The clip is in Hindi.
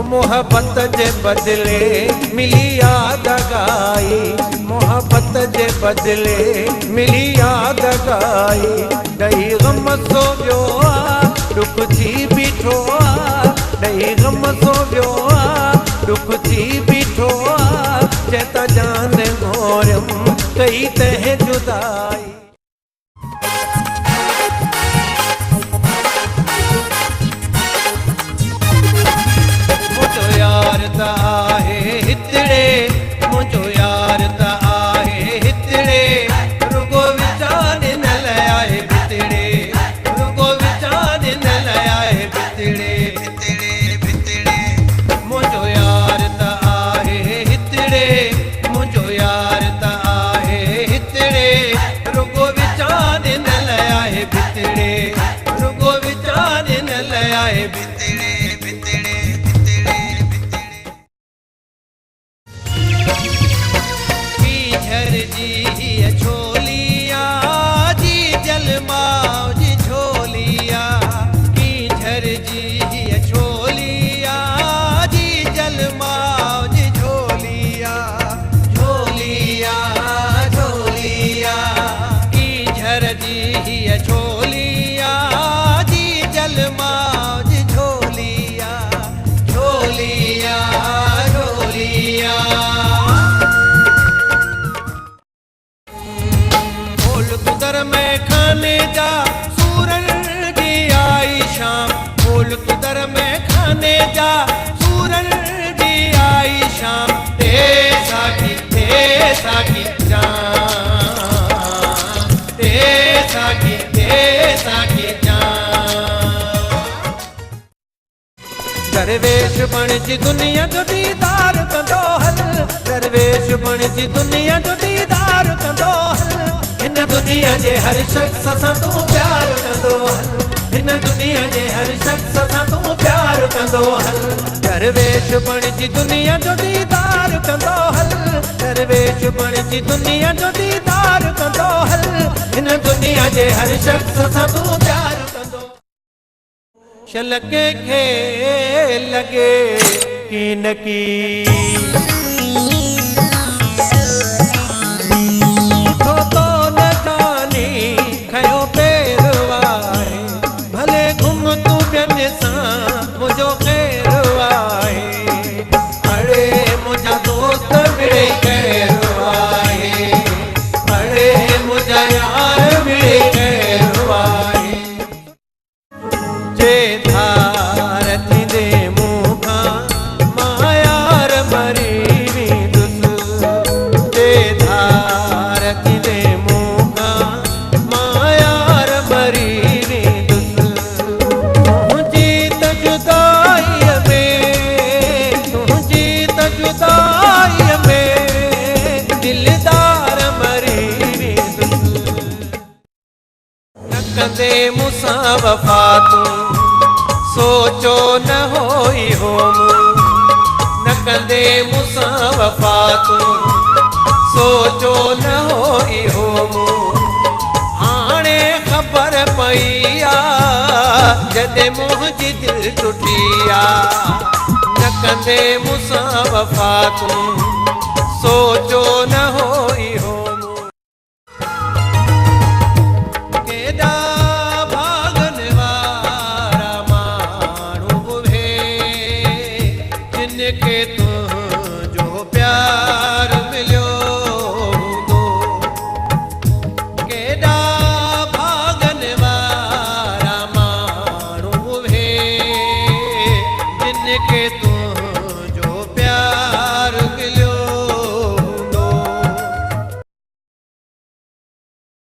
मोहब्बत जे बदले मिली याद गाई, मोहब्बत जे बदले मिली याद गाई। ॾही ग़म सो वियो आहे डुख थी बीठो आहे, ॾही ग़म सो वियो आहे डुख थी बीठो आहे। जे त जान मोरियम कई तंहिं जुदाई। यार त आहे हितड़े, मुझो यार त आहे हितड़े, रुगो विचार न लाए भितड़े, रुगो विचार न लाए भितड़े, भितड़े भितड़े। मुझो यार त आहे हितड़े, मुझो यार त आहे हितड़े, रुगो विचार न लाए भितड़े, रुगो विचार न लाए भितड़े, भितड़े। जी छोलिया जी जलमाओ जी झोलिया, की झर जी छोलिया जी जलमाओ जी झोलिया, झोलिया झोलिया। की झर जी छोलिया जी जलमाओ जी झोलिया, झोलिया झोलिया। कुदर में खाने जा सूरन जी आई शाम, फूल कुदर में खाने जा सूरन जी आई शाम। ते साकी जान, ते साकी जान। दरवेश बणजी दुनिया जो दीदार कंदो हल, दरवेश बणजी दुनिया जो दीदार कंदो हल। हिन दुनिया जे हर शख्स सां तूं प्यार कंदो हल, हिन दुनिया जे हर शख्स सां तूं प्यार कंदो हल। दरवेश बणजी दुनिया जो दीदार कंदो हल, दरवेश बणजी दुनिया जो दीदार कंदो हल। हिन दुनिया जे हर शख्स सां तूं प्यार कंदो। शलके खे लगे की न की, मुझो खैर आए, अड़े मुझा दोस्त मिले खैर आए, अड़े मुझा यार मिले खैर आए। जे धार थींदे मूंखां मां यार मरी वेंदुसि, जे धार थींदे मूंखां मां यार मरी कंदे मुसां वफा तूं सोचो न होई होम, न कंदे मुसां वफा तूं सोचो न होई होम। हाणे ख़बर पई आ जॾहिं मुंहिंजी दिलि टुटी आ, न कंदे मुसां वफा तूं सोचो न हो